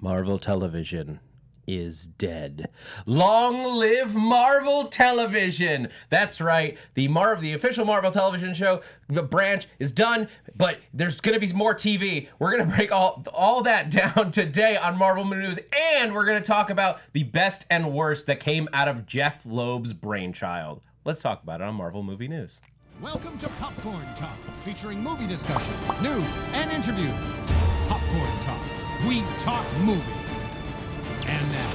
Marvel Television is dead. Long live Marvel Television! That's right. The official Marvel Television show, the branch, is done, but there's going to be more TV. We're going to break all that down today on Marvel Menounos, and we're going to talk about the best and worst that came out of Jeph Loeb's brainchild. Let's talk about it on Marvel Movie News. Welcome to Popcorn Talk, featuring movie discussion, news, and interviews. Popcorn Talk. We talk movies. And now,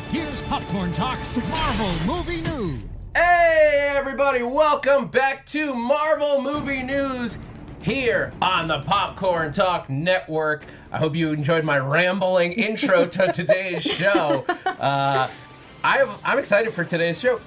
here's Popcorn Talk's Marvel Movie News. Hey, everybody. Welcome back to Marvel Movie News here on the Popcorn Talk Network. I hope you enjoyed my rambling intro to today's show. I'm excited for today's show.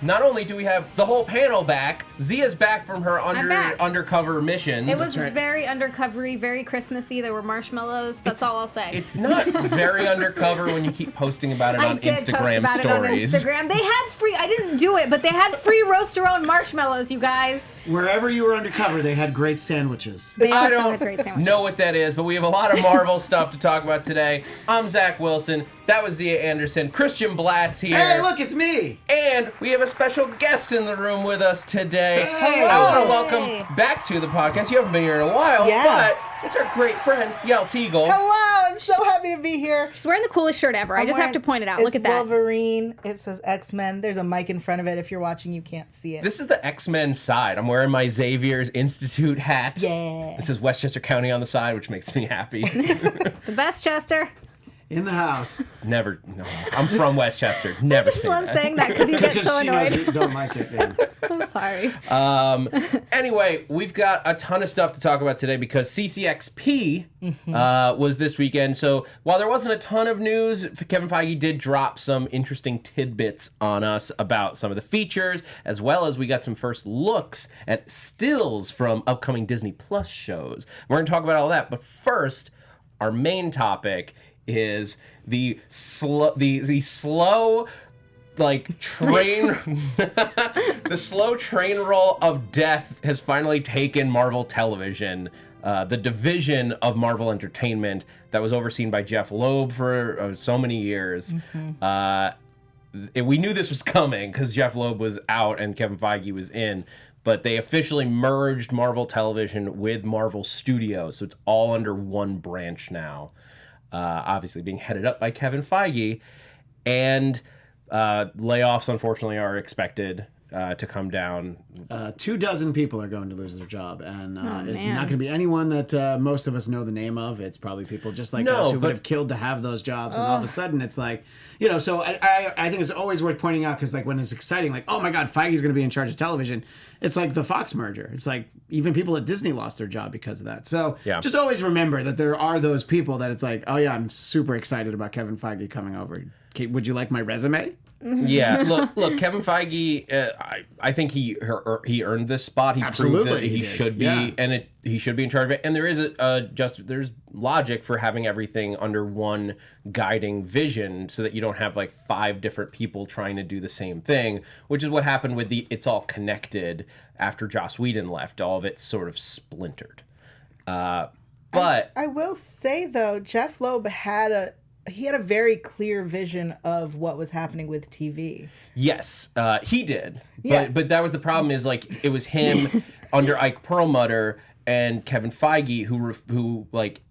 Not only do we have the whole panel back, Xia's back from her undercover missions. It was very undercovery, very Christmassy. There were marshmallows. That's all I'll say. It's not very undercover when you keep posting about it on Instagram stories. It on Instagram. They had free, I didn't do it, but they had free roast your own marshmallows, you guys. Wherever you were undercover, they had great sandwiches. I don't know what that is, but we have a lot of Marvel stuff to talk about today. I'm Zach Wilson. That was Xia Anderson. Christian Blatt's here. Hey, look, it's me. And we have a special guest in the room with us today. Hey. I want to welcome back to the podcast. You haven't been here in a while, but it's our great friend, Yael Tygiel. Hello, I'm so happy to be here. She's wearing the coolest shirt ever. I just have to point it out. Look at that. It's Wolverine. It says X-Men. There's a mic in front of it. If you're watching, you can't see it. This is the X-Men side. I'm wearing my Xavier's Institute hat. Yeah. This is Westchester County on the side, which makes me happy. The best, Chester. In the house. Never. No. I'm from Westchester. Never say that. I just love saying that because you get so annoyed. Because she knows you don't like it. Yeah. I'm sorry. Anyway, we've got a ton of stuff to talk about today because CCXP was this weekend. So while there wasn't a ton of news, Kevin Feige did drop some interesting tidbits on us about some of the features, as well as we got some first looks at stills from upcoming Disney Plus shows. We're going to talk about all that. But first, our main topic is the slow like train the slow train roll of death has finally taken Marvel Television, the division of Marvel Entertainment that was overseen by Jeph Loeb for so many years. We knew this was coming because Jeph Loeb was out and Kevin Feige was in, but they officially merged Marvel Television with Marvel Studios, so it's all under one branch now. Obviously being headed up by Kevin Feige, and layoffs, unfortunately, are expected to come down. 24 people are going to lose their job, and it's not going to be anyone that most of us know the name of. It's probably people just like us who would have killed to have those jobs, and all of a sudden it's like, so I think it's always worth pointing out, because like when it's exciting, like, oh my God, Feige's going to be in charge of television, it's like the Fox merger. It's like even people at Disney lost their job because of that. So just always remember that there are those people that it's like, oh yeah, I'm super excited about Kevin Feige coming over. Would you like my resume? Yeah, look, Kevin Feige, I think he earned this spot. He Absolutely, proved that he should be, and he should be in charge of it. And there is there's logic for having everything under one guiding vision, so that you don't have like 5 different people trying to do the same thing, which is what happened with the It's All Connected after Joss Whedon left. All of it sort of splintered. But I will say though, Jeph Loeb had a very clear vision of what was happening with TV. Yes, he did. But that was the problem, is like it was him under Ike Perlmutter and Kevin Feige who like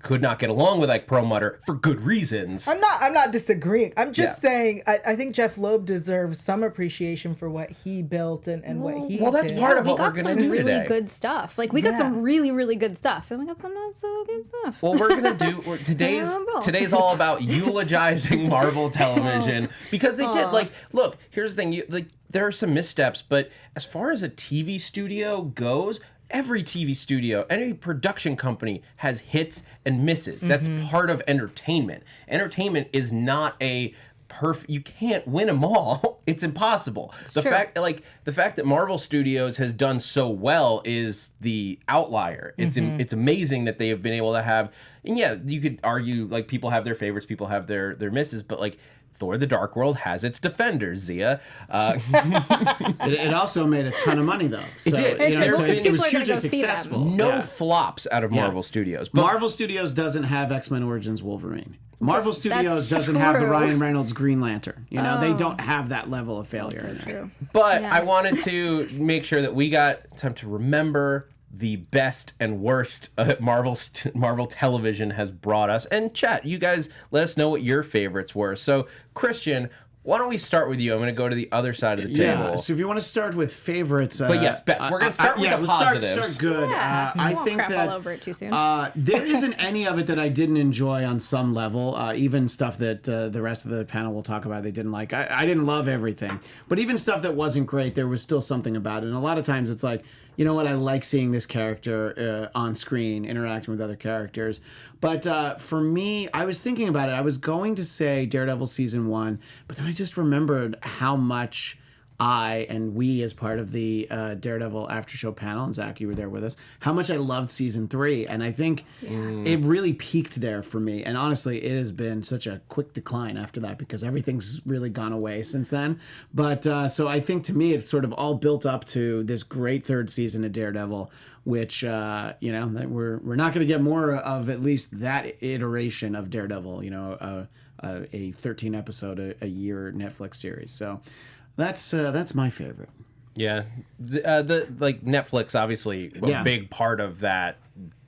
could not get along with Ike Perlmutter for good reasons. I'm not disagreeing. I'm just saying I think Jeph Loeb deserves some appreciation for what he built and what he did. That's part of what we're going to do today. We got some really good stuff. Like, we got some really, really good stuff. And we got some not so good stuff. Well, we're going to do... Today's all about eulogizing Marvel Television. Because they did, like... Look, here's the thing. There are some missteps, but as far as a TV studio goes... Every TV studio, any production company has hits and misses. That's part of entertainment. Entertainment is not a perfect. You can't win them all. It's impossible. The fact that Marvel Studios has done so well is the outlier. It's amazing that they have been able to have. And yeah, you could argue like people have their favorites, people have their misses, but like Thor: The Dark World has its defenders, Xia. It also made a ton of money, though. So, did. So it was People are gonna hugely go see them. successful. No flops out of Marvel Studios. But Marvel Studios doesn't have X-Men Origins Wolverine. Marvel Studios That's doesn't have the true. Ryan Reynolds Green Lantern. You know, they don't have that level of failure in there. True. But Yeah. I wanted to make sure that we got time to remember the best and worst Marvel television has brought us. And chat, you guys let us know what your favorites were. So, Christian, why don't we start with you? I'm going to go to the other side of the table. Yeah, so if you want to start with favorites... But yes, best. We're going to start with the positives. Start good. Yeah. I won't think crap that all over it too soon. there isn't any of it that I didn't enjoy on some level. Even stuff that the rest of the panel will talk about they didn't like. I didn't love everything. But even stuff that wasn't great, there was still something about it. And a lot of times it's like, you know what, I like seeing this character on screen, interacting with other characters. But for me, I was thinking about it. I was going to say Daredevil Season 1, but then I just remembered how much I and we, as part of the Daredevil After Show panel, and Zach, you were there with us, how much I loved Season 3. And I think it really peaked there for me. And honestly, it has been such a quick decline after that because everything's really gone away since then. But so I think to me, it's sort of all built up to this great third season of Daredevil, which, that we're not going to get more of at least that iteration of Daredevil, a 13 episode a year Netflix series. So that's my favorite. Yeah. The Netflix, obviously, a big part of that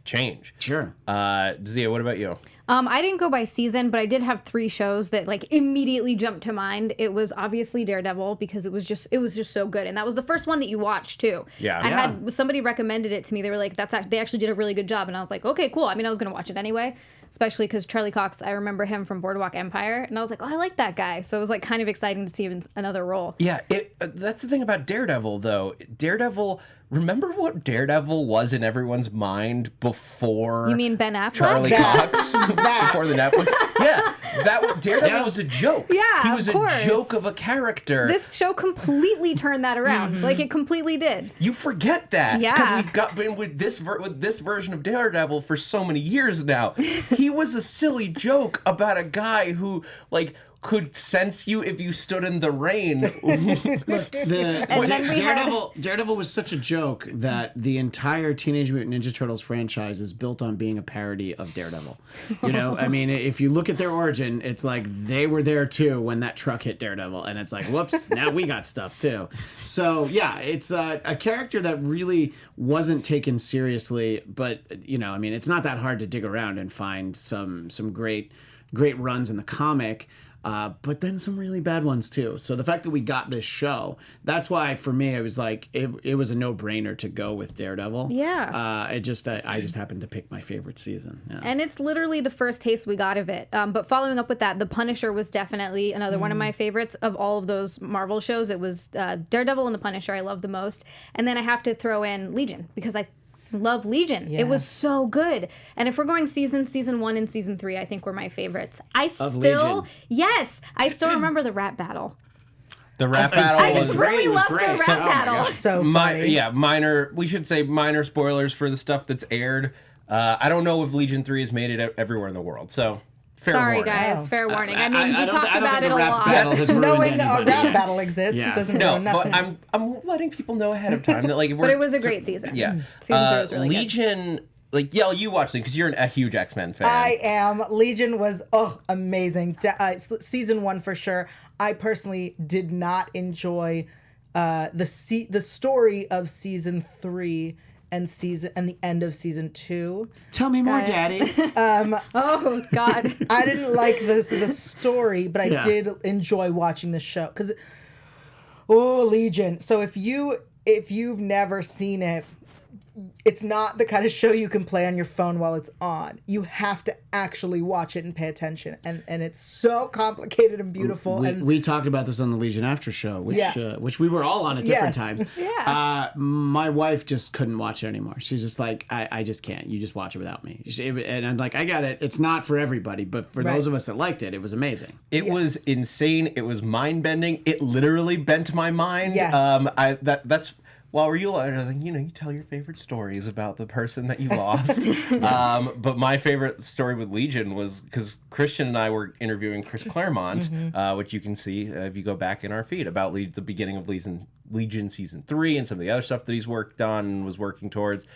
change. Sure. Xia, what about you? I didn't go by season, but I did have 3 shows that immediately jumped to mind. It was obviously Daredevil because it was just so good, and that was the first one that you watched too. Yeah. I had somebody recommended it to me. They were like, they actually did a really good job, and I was like, okay, cool. I mean, I was gonna watch it anyway, especially because Charlie Cox, I remember him from Boardwalk Empire, and I was like, oh, I like that guy. So it was kind of exciting to see him in another role. Yeah, that's the thing about Daredevil, though. Remember what Daredevil was in everyone's mind before? You mean Ben Affleck? Charlie Cox before the Netflix? Yeah, Daredevil was a joke. Yeah, he was of a course. joke of a character. This show completely turned that around. It completely did. You forget that Yeah. because we've been with this version of Daredevil for so many years now. He was a silly joke about a guy who could sense you if you stood in the rain. Daredevil was such a joke that the entire Teenage Mutant Ninja Turtles franchise is built on being a parody of Daredevil. I mean, if you look at their origin, it's like they were there too when that truck hit Daredevil, and it's like, whoops, now we got stuff too. So yeah, it's a character that really wasn't taken seriously, but I mean, it's not that hard to dig around and find some great runs in the comic. But then some really bad ones too. So the fact that we got this show, that's why for me it was like it was a no-brainer to go with Daredevil. Yeah. I just happened to pick my favorite season. Yeah. And it's literally the first taste we got of it. But following up with that, The Punisher was definitely another one of my favorites of all of those Marvel shows. It was Daredevil and The Punisher I love the most. And then I have to throw in Legion because I love Legion. Yeah. It was so good. And if we're going season 1 and season 3, I think were my favorites. I still remember the rap battle. The rap battle I just really was loved great. the rap battle. So funny. We should say minor spoilers for the stuff that's aired. I don't know if Legion 3 has made it everywhere in the world, so fair Sorry, warning. guys. Fair warning. I mean, we talked I don't about think it a the rap lot. battle has ruined Knowing a anybody. rap battle exists doesn't No, ruin nothing. but I'm letting people know ahead of time that But it was a great season. Yeah. Season 3 was really good. Legion, Yael, you watched it because you're a huge X-Men fan. I am. Legion was amazing. Season 1 for sure. I personally did not enjoy the story of season 3 and the end of season 2. Tell me more, Daddy. Oh, God. I didn't like the story, but I did enjoy watching the show because Legion. So if you've never seen it, it's not the kind of show you can play on your phone while it's on. You have to actually watch it and pay attention. And it's so complicated and beautiful. We talked about this on the Legion After Show, which we were all on at different times. Yeah. My wife just couldn't watch it anymore. She's just like, I just can't. You just watch it without me. And I'm like, I get it. It's not for everybody. But for those of us that liked it, it was amazing. It was insane. It was mind-bending. It literally bent my mind. Yes. That's while we're eulogizing, I was like, you tell your favorite stories about the person that you lost. But my favorite story with Legion was because Christian and I were interviewing Chris Claremont, which you can see if you go back in our feed, about the beginning of Legion season 3 and some of the other stuff that he's worked on and was working towards.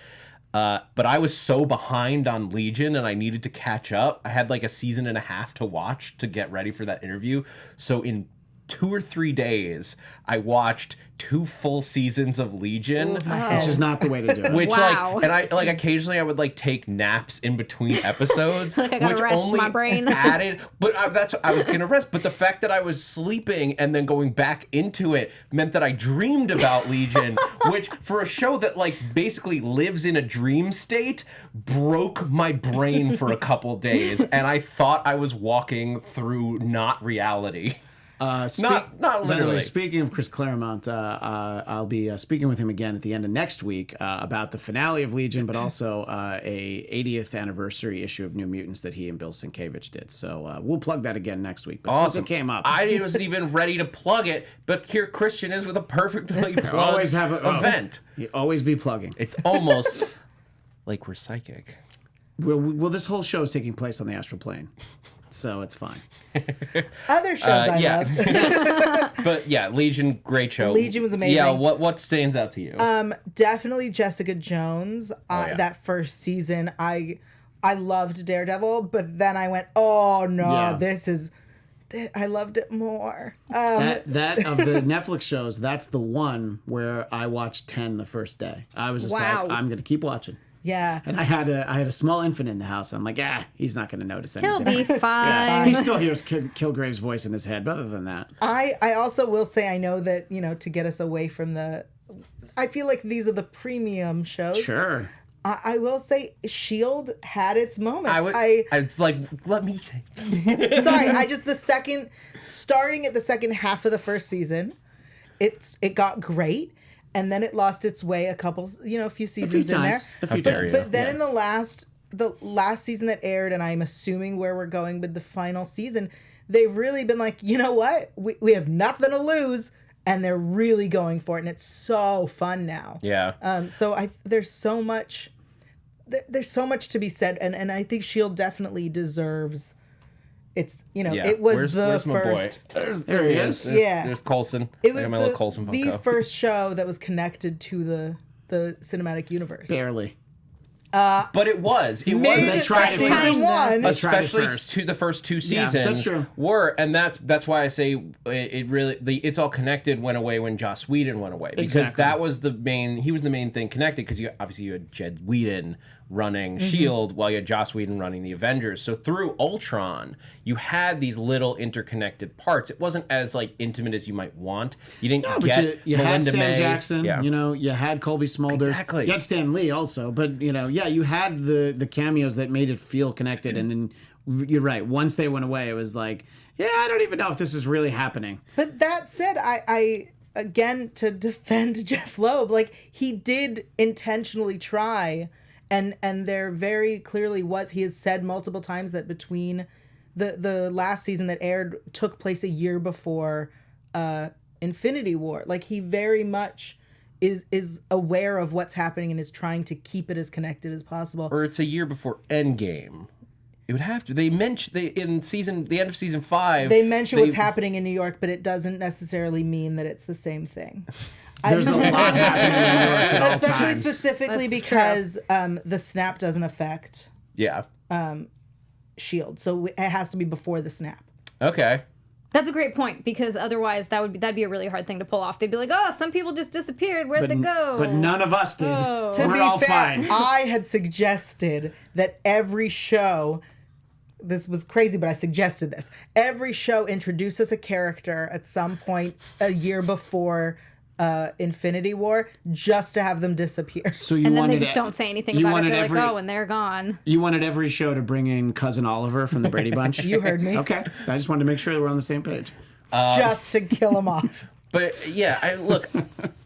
But I was so behind on Legion and I needed to catch up. I had like a season and a half to watch to get ready for that interview. So in 2 or 3 days, I watched 2 full seasons of Legion. Which is not the way to do it. Which Wow. occasionally I would take naps in between episodes, Like I gotta which rest only my brain. added. But that's I was gonna rest. But the fact that I was sleeping and then going back into it meant that I dreamed about Legion, which for a show that basically lives in a dream state, broke my brain for a couple days, and I thought I was walking through not reality. Not By the way, literally. speaking of Chris Claremont, I'll be speaking with him again at the end of next week about the finale of Legion, but also a 80th anniversary issue of New Mutants that he and Bill Sienkiewicz did. So we'll plug that again next week. But Awesome. since it came up, I wasn't even ready to plug it, but here Christian is with a perfectly plugged always have event. You always be plugging. It's almost like we're psychic. Well, this whole show is taking place on the astral plane, so it's fine. Other shows I loved. But yeah, Legion, great show. Legion was amazing. Yeah, what stands out to you? Definitely Jessica Jones. yeah. That first season, I loved Daredevil, but then I went, oh no, Yeah. I loved it more. That of the Netflix shows, that's the one where I watched 10 the first day. I was just Wow. like, I'm gonna keep watching. Yeah. And I had a small infant in the house. I'm like, he's not going to notice anything. He'll be fine. Yeah, he still hears Kilgrave's voice in his head. But other than that, I also will say, I know that, to get us away from I feel like these are the premium shows. sure. I will say S.H.I.E.L.D. had its moments. It's like, let me take Sorry, starting at the second half of the first season, it got great. And then it lost its way a few seasons in there. A few How dare times. you. But then in the last season that aired, and I'm assuming where we're going with the final season, they've really been like, you know what? We have nothing to lose, and they're really going for it, and it's so fun now. Yeah. So there's so much to be said, and I think S.H.I.E.L.D. definitely deserves. It was where's my first. boy? There he is. There's Coulson. It I was got my little Coulson the Funko. first show that was connected to the cinematic universe. Barely. But it was. It Made was. They it tried to it season first. one. They tried it Especially first. to the first 2 Yeah, seasons that's true. were, and that's why I say it really It's All Connected went away when Joss Whedon went away, because Exactly. that was he was the main thing connected, because you had Jed Whedon running S.H.I.E.L.D. while you had Joss Whedon running the Avengers. So through Ultron, you had these little interconnected parts. It wasn't as intimate as you might want. You didn't But get you had Melinda Sam May. Jackson, Yeah. you had Colby Smulders. Exactly. You had Stan Lee also, but you had the cameos that made it feel connected, and then you're right, once they went away, it was like, I don't even know if this is really happening. But that said, I again, to defend Jeph Loeb, he did intentionally try, and there very clearly was. He has said multiple times that between the last season that aired took place a year before Infinity War. He very much is aware of what's happening and is trying to keep it as connected as possible. Or it's a year before Endgame. It would have to. They mentioned the end of season 5. They mention what's happening in New York, but it doesn't necessarily mean that it's the same thing. There's a lot happening in New York at all Especially times. specifically That's because the snap doesn't affect Yeah. S.H.I.E.L.D., so it has to be before the snap. Okay. That's a great point, because otherwise that'd be a really hard thing to pull off. They'd be like, "Oh, some people just disappeared. Where'd they go?" But none of us did. Oh. To We're be all fair, fine. I had suggested that every show, this was crazy, but I suggested this. Every show introduces a character at some point a year before Infinity War, just to have them disappear. So you And then wanted they just don't say anything you about it. wanted They're every- like, "Oh, and they're gone." You wanted every show to bring in Cousin Oliver from the Brady Bunch? You heard me. Okay. I just wanted to make sure that we're on the same page. Just to kill them off. But yeah, look,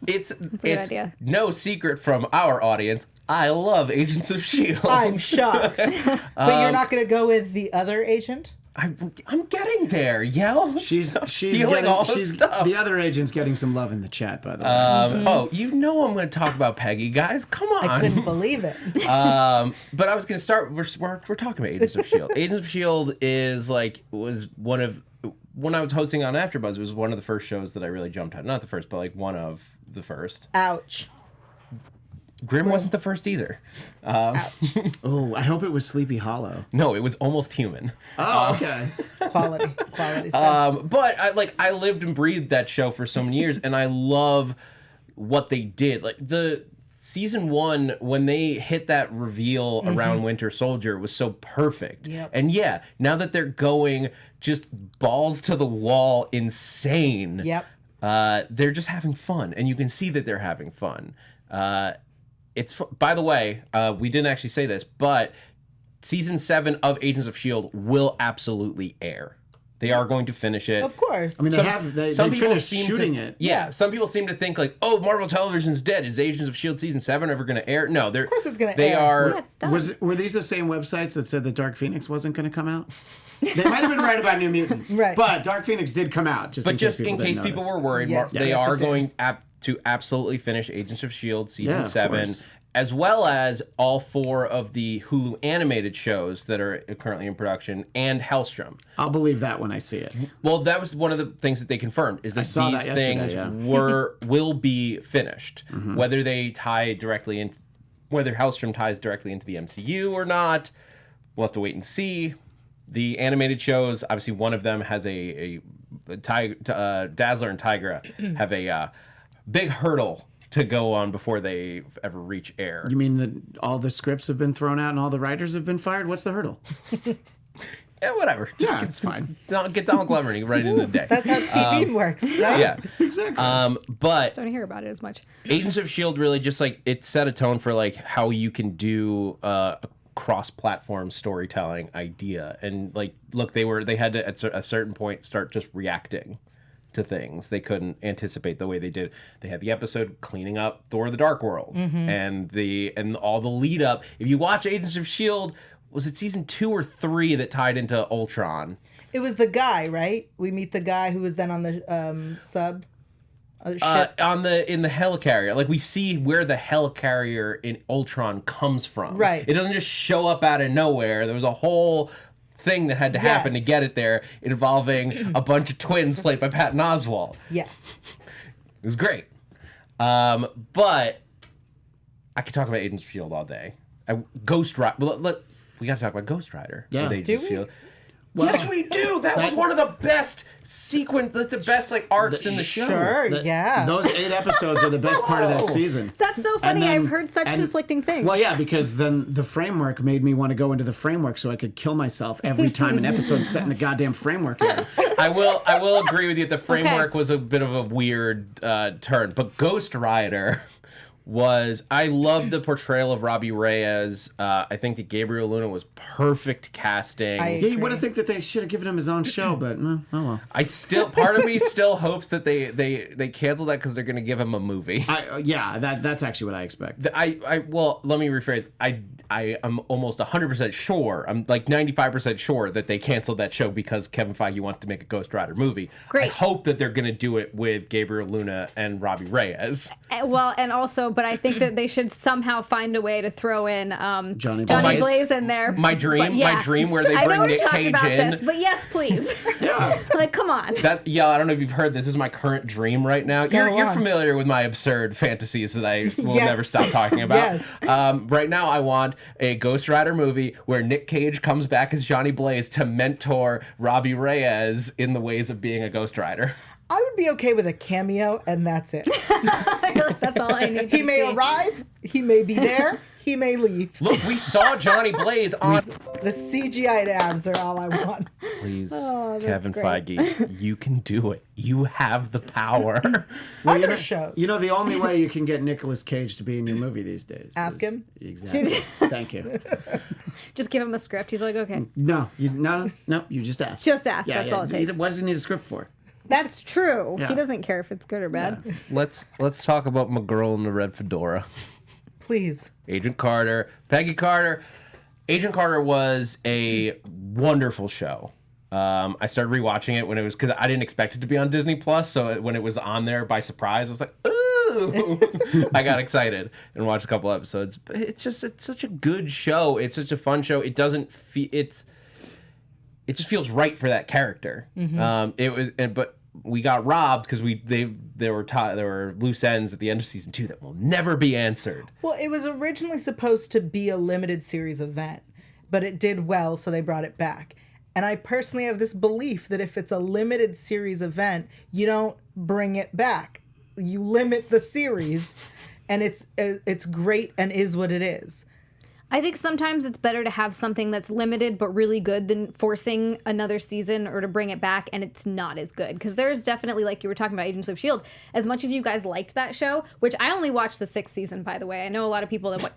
it's a good idea. no secret from our audience. I love Agents of S.H.I.E.L.D. I'm shocked. But you're not going to go with the other agent? I'm getting there, Yael. She's stealing all the stuff. The other agent's getting some love in the chat, by the way. Oh, you know I'm going to talk about Peggy, guys. Come on. I couldn't believe it. But I was going to start. We're talking about Agents of Shield. Agents of Shield was one of, when I was hosting on AfterBuzz, it was one of the first shows that I really jumped at. Not the first, but like one of the first. Ouch. Grim wasn't the first either. Oh, I hope it was Sleepy Hollow. No, it was Almost Human. Oh, okay. Quality stuff. But I lived and breathed that show for so many years, and I love what they did. Like the season 1, when they hit that reveal around Winter Soldier, was so perfect. Yep. And yeah, now that they're going just balls to the wall insane. Yep. They're just having fun, and you can see that they're having fun. By the way, we didn't actually say this, but season 7 of Agents of S.H.I.E.L.D. will absolutely air. They are going to finish it. Of course. I mean, they finished shooting it. Yeah, some people seem to think like, oh, Marvel Television's dead. Is Agents of S.H.I.E.L.D. season 7 ever going to air? No, of course it's going to air. They are. Yeah, it's done. Were these the same websites that said that Dark Phoenix wasn't going to come out? They might have been right about New Mutants, right? But Dark Phoenix did come out. Just in case people were worried, Yes. they Yes, are going to absolutely finish Agents of S.H.I.E.L.D. season 7. Course. As well as all 4 of the Hulu animated shows that are currently in production, and Hellstrom. I'll believe that when I see it. Well, that was one of the things that they confirmed, is that these things will be finished. Whether they tie directly in, whether Hellstrom ties directly into the MCU or not, we'll have to wait and see. The animated shows, obviously, one of them has a Dazzler and Tigra have a big hurdle to go on before they ever reach air. You mean that all the scripts have been thrown out and all the writers have been fired? What's the hurdle? Yeah, whatever. It's fine. Get Donald Glover and he right into the day. That's how TV works, right? Yeah, Exactly. but Don't hear about it as much. Agents of S.H.I.E.L.D. really just it set a tone for how you can do a cross-platform storytelling idea. And look, they had to at a certain point start just reacting to things. They couldn't anticipate the way they did. They had the episode cleaning up Thor: The Dark World, and all the lead up. If you watch Agents of S.H.I.E.L.D., was it season 2 or 3 that tied into Ultron? It was the guy, right? We meet the guy who was then on the ship. In the helicarrier. We see where the helicarrier in Ultron comes from. Right. It doesn't just show up out of nowhere. There was a whole thing that had to happen to get it there, involving a bunch of twins played by Patton Oswalt. Yes. It was great. But I could talk about Agents of S.H.I.E.L.D. all day. Ghost Rider. We got to talk about Ghost Rider. Yeah. With Agents Do of we? S.H.I.E.L.D. Yes, we do. That was one of the best the best arcs in the show. Sure, yeah. Those 8 episodes are the best part of that season. That's so funny. I've heard such conflicting things. Well, yeah, because then the framework made me want to go into the framework so I could kill myself every time an episode's set in the goddamn framework area. I will agree with you. The framework was a bit of a weird turn, but Ghost Rider I loved the portrayal of Robbie Reyes. I think that Gabriel Luna was perfect casting. Yeah, you would have think that they should have given him his own show, but no, oh well. Part of me still hopes that they cancel that because they're going to give him a movie. That's actually what I expect. Well, let me rephrase. I am almost 100% sure. I'm 95% sure that they canceled that show because Kevin Feige wants to make a Ghost Rider movie. Great. I hope that they're going to do it with Gabriel Luna and Robbie Reyes. Well, and also, but I think that they should somehow find a way to throw in Johnny Blaze in there. My dream where they I know bring we've Nick talked Cage about in. this, but yes, please. Yeah. Come on. I don't know if you've heard this. This is my current dream right now. You're familiar with my absurd fantasies that I will never stop talking about. Yes. Right now, I want a Ghost Rider movie where Nick Cage comes back as Johnny Blaze to mentor Robbie Reyes in the ways of being a Ghost Rider. I would be okay with a cameo, and that's it. That's all I need. He may arrive, he may be there, he may leave. Look, we saw Johnny Blaze on... The CGI abs are all I want. Please, that's Kevin great. Feige, you can do it. You have the power. Other shows. You know, the only way you can get Nicolas Cage to be in your movie these days. Ask him. Exactly. Thank you. Just give him a script. He's like, okay. No, you just ask. Just ask. That's all it takes. What does he need a script for? That's true. Yeah. He doesn't care if it's good or bad. Let's talk about my girl in the red fedora. Please. Agent Carter, Peggy Carter. Agent Carter was a wonderful show. I started rewatching it when it was, because I didn't expect it to be on Disney Plus. So when it was on there by surprise, I was like, ooh, I got excited and watched a couple episodes. But it's such a good show. It's such a fun show. It doesn't feel, it just feels right for that character. But we got robbed because there were loose ends at the end of season 2 that will never be answered. Well, it was originally supposed to be a limited series event, but it did well, so they brought it back. And I personally have this belief that if it's a limited series event, you don't bring it back. You limit the series, and it's great and is what it is. I think sometimes it's better to have something that's limited but really good than forcing another season or to bring it back and it's not as good. Because there's definitely, like you were talking about Agents of S.H.I.E.L.D., as much as you guys liked that show, which I only watched the 6th season, by the way. I know a lot of people that...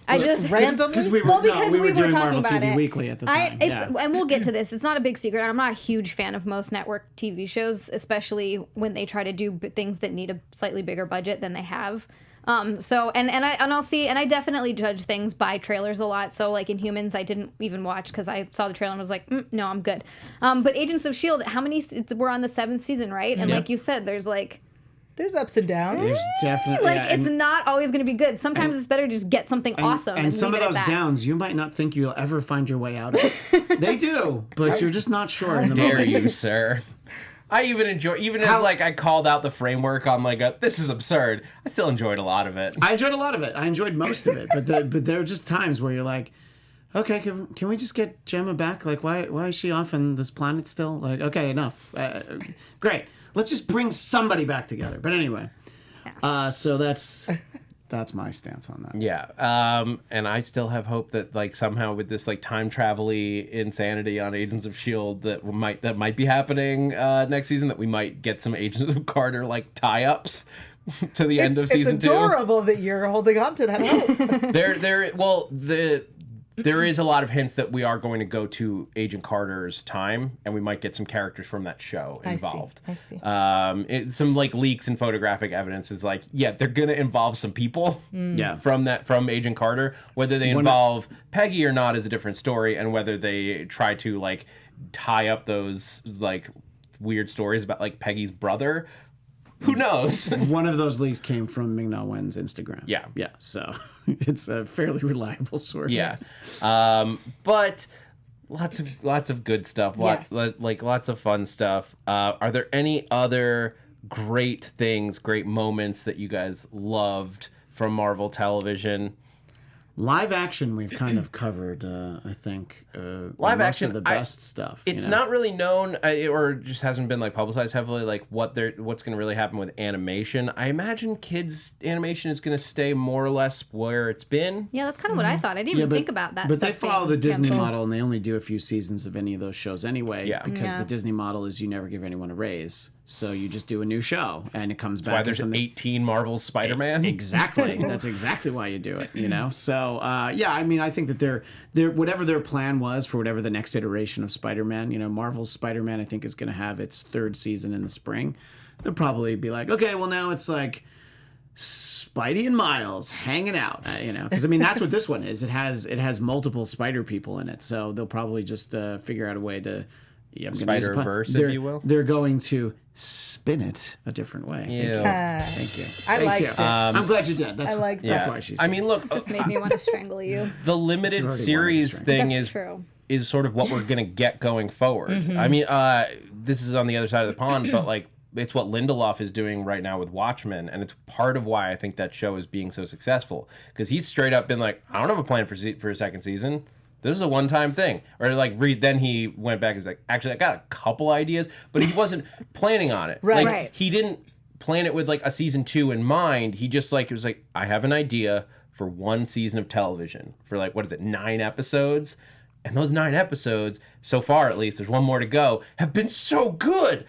I just randomly because we were doing Marvel TV Weekly at the time. And we'll get to this. It's not a big secret. I'm not a huge fan of most network TV shows, especially when they try to do things that need a slightly bigger budget than they have. I definitely judge things by trailers a lot. So like Inhumans, I didn't even watch because I saw the trailer and was like, no, I'm good. But Agents of S.H.I.E.L.D., we're on the 7th season, right? And like you said, there's ups and downs. There's definitely it's not always going to be good. Sometimes it's better to just get something awesome. And some of those downs, you might not think you'll ever find your way out of. They do, but you're just not sure in the moment. Dare you, sir? I even enjoy, as I called out the framework on this is absurd. I still enjoyed a lot of it. I enjoyed a lot of it. I enjoyed most of it, but there are just times where you're like, okay, can we just get Gemma back? Like, why is she off on this planet still? Like, okay, enough. Great. Let's just bring somebody back together. But anyway, so that's my stance on that. Yeah, and I still have hope that somehow with this time travel-y insanity on Agents of S.H.I.E.L.D. that might be happening next season, that we might get some Agents of Carter tie-ups to the end of season 2. It's adorable that you're holding on to that hope. There is a lot of hints that we are going to go to Agent Carter's time, and we might get some characters from that show involved. I see. Some leaks and photographic evidence is they're going to involve some people from Agent Carter. Whether they involve Peggy or not is a different story, and whether they try to tie up those weird stories about Peggy's brother. Who knows? One of those leaks came from Ming-Na Wen's Instagram. Yeah. Yeah, so it's a fairly reliable source. Yeah. But lots of good stuff. Yes. Lots of fun stuff. Are there any other great moments that you guys loved from Marvel television? Live action, we've kind of covered, I think, live most action, of the best stuff. It's not really known, or just hasn't been publicized heavily, what's going to really happen with animation. I imagine kids' animation is going to stay more or less where it's been. Yeah, that's kind of what I thought. I didn't even think about that. But they follow the Disney model, and they only do a few seasons of any of those shows anyway. Yeah. Because the Disney model is you never give anyone a raise. So you just do a new show, and it comes back. Why there's 18 Marvel SpiderMan? Exactly. That's exactly why you do it. So I think that they're whatever their plan was for whatever the next iteration of Spider-Man. Marvel's Spider-Man, I think, is going to have its 3rd season in the spring. They'll probably be like, okay, well now it's Spidey and Miles hanging out. Because that's what this one is. It has multiple Spider people in it, so they'll probably just figure out a way to. Yeah, Spider-Verse, if you will. They're going to spin it a different way. Thank you. I liked it. I'm glad you did. That's why she's. Look, just made me want to strangle you. The limited series thing is sort of what we're gonna get going forward. This is on the other side of the pond, but it's what Lindelof is doing right now with Watchmen, and it's part of why I think that show is being so successful, because he's straight up been I don't have a plan for a second season. This is a one-time thing. Or then he went back and was actually, I got a couple ideas, but he wasn't planning on it. Right. He didn't plan it with a season 2 in mind. He just it was I have an idea for one season of television for 9 episodes. And those 9 episodes, so far at least, there's one more to go, have been so good.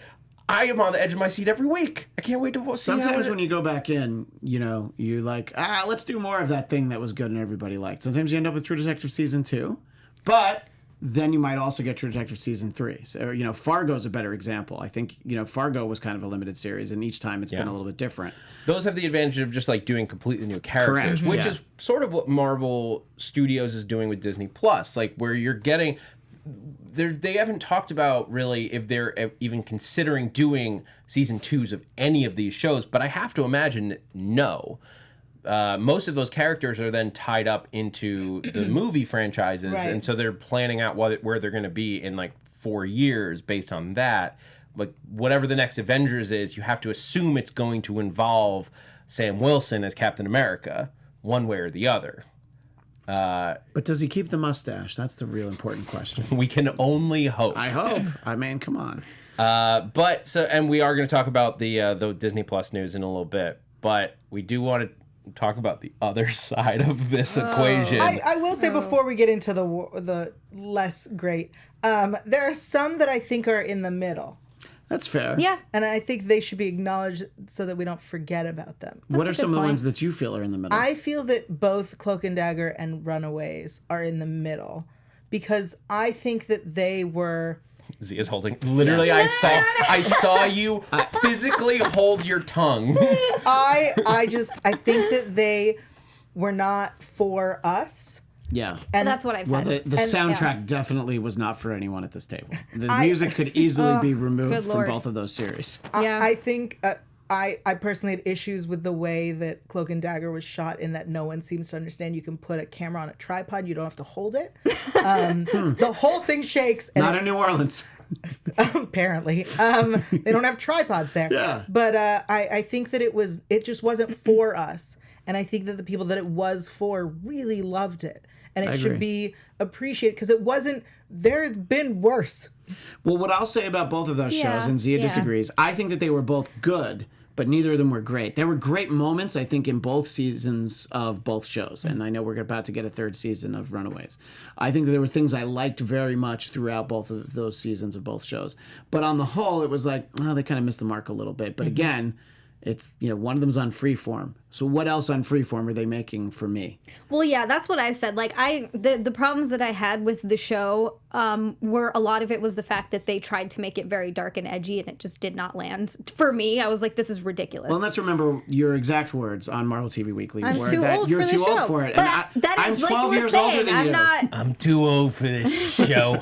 I am on the edge of my seat every week. I can't wait to see. Sometimes when you go back in, you let's do more of that thing that was good and everybody liked. Sometimes you end up with True Detective season 2, but then you might also get True Detective season 3. So Fargo's a better example. I think Fargo was kind of a limited series, and each time it's been a little bit different. Those have the advantage of just doing completely new characters, which is sort of what Marvel Studios is doing with Disney Plus, where you're getting. they haven't talked about really if they're even considering doing season 2s of any of these shows, but I have to imagine no. Most of those characters are then tied up into the movie franchises, Right. and so they're planning out where they're going to be in like 4 years based on that. Like whatever the next Avengers is, you have to assume it's going to involve Sam Wilson as Captain America, one way or the other. But does he keep the mustache? That's the real important question. We can only hope. I hope. I mean, come on. And we are going to talk about the Disney Plus news in a little bit, but we do want to talk about the other side of this equation. I will say before we get into the less great, there are some that I think are in the middle. That's fair. Yeah. And I think they should be acknowledged so that we don't forget about them. What are a some good of the point. ones that you feel are in the middle? I feel that both Cloak and Dagger and Runaways are in the middle because I think that they were... Zia's holding. Literally, I saw you physically hold your tongue. I think that they were not for us. Yeah. And That's what I've Well, said. the soundtrack definitely was not for anyone at this table. The music could easily be removed good from Lord. both of those series. Yeah. I think I personally had issues with the way that Cloak and Dagger was shot in that no one seems to understand you can put a camera on a tripod. You don't have to hold it. The whole thing shakes. And Not in New Orleans. apparently. They don't have tripods there. Yeah. But I think that it just wasn't for us. And I think that the people that it was for really loved it. And it should agree. be appreciated because it wasn't, there's been worse. Well, what I'll say about both of those Yeah, shows, and Zia yeah. disagrees, I think that they were both good, but neither of them were great. There were great moments, I think, in both seasons of both shows. And I know we're about to get a third season of Runaways. I think that there were things I liked very much throughout both of those seasons of both shows. But on the whole, it was like, oh, they kind of missed the mark a little bit. But again, it's, one of them's on Freeform. So what else on Freeform are they making for me? Well, yeah, that's what I've said. Like, the problems that I had with the show were a lot of it was the fact that they tried to make it very dark and edgy, and it just did not land for me. I was like, this is ridiculous. Well, let's remember your exact words on Marvel TV Weekly I'm were too that old you're for the too old show. for it. But And that I'm is, like 12 you were years older saying, than I'm you. not. I'm too old for this show.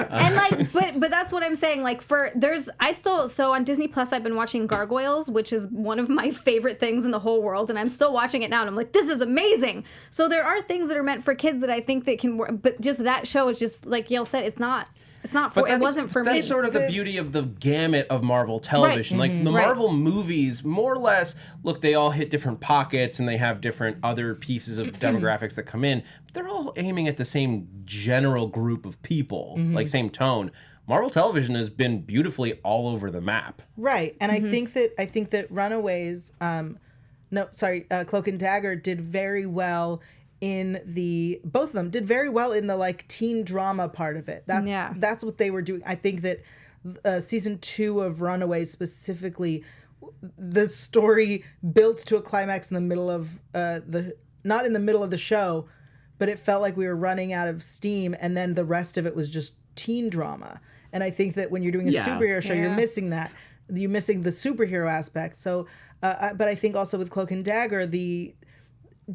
And like, but that's what I'm saying. Like, so on Disney Plus, I've been watching Gargoyles, which is one of my favorite things in the whole world, and I'm still watching it now. And I'm like, this is amazing. So there are things that are meant for kids that I think that can work, but just that show is just like Yael said, it's not for. It wasn't for me. That's sort of the beauty of the gamut of Marvel television. Right. Like the Right. Marvel movies, more or less, look, they all hit different pockets and they have different other pieces of demographics that come in. But they're all aiming at the same general group of people, like same tone. Marvel television has been beautifully all over the map. Right. And I think that Runaways, Cloak and Dagger did very well both of them did very well in the like teen drama part of it. That's what they were doing. I think that season 2 of Runaways specifically, the story built to a climax in the middle of not in the middle of the show, but it felt like we were running out of steam, and then the rest of it was just teen drama. And I think that when you're doing a superhero show, you're missing that. You're missing the superhero aspect. So, but I think also with Cloak and Dagger, the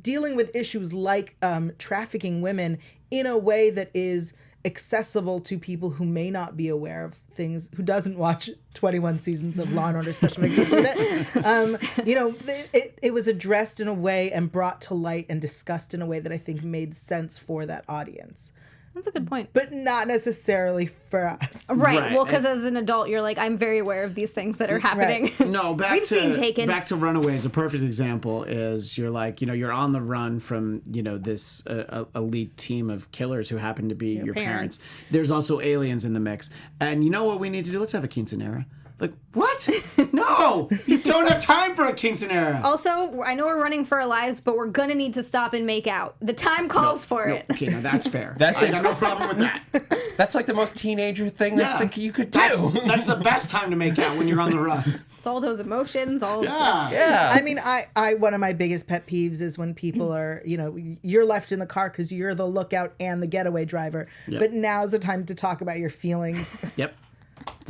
dealing with issues like trafficking women in a way that is accessible to people who may not be aware of things, who doesn't watch 21 seasons of Law & Order Special Victims Unit. It was addressed in a way and brought to light and discussed in a way that I think made sense for that audience. That's a good point. But not necessarily for us. Right. Well, because as an adult, you're like, I'm very aware of these things that are happening. Right. No, We've seen Taken. back to Runaways. A perfect example is you're like, you're on the run from, this elite team of killers who happen to be your parents. There's also aliens in the mix. And you know what we need to do? Let's have a quinceanera. Like, what? No! You don't have time for a quinceanera! Also, I know we're running for our lives, but we're gonna need to stop and make out. The time calls for it. Okay, now that's fair. That's I got no problem with that. That's like the most teenager thing that's like you could do. That's the best time to make out, when you're on the run. It's all those emotions, Yeah. I mean, I one of my biggest pet peeves is when people are, you're left in the car because you're the lookout and the getaway driver. Yep. But now's the time to talk about your feelings. Yep.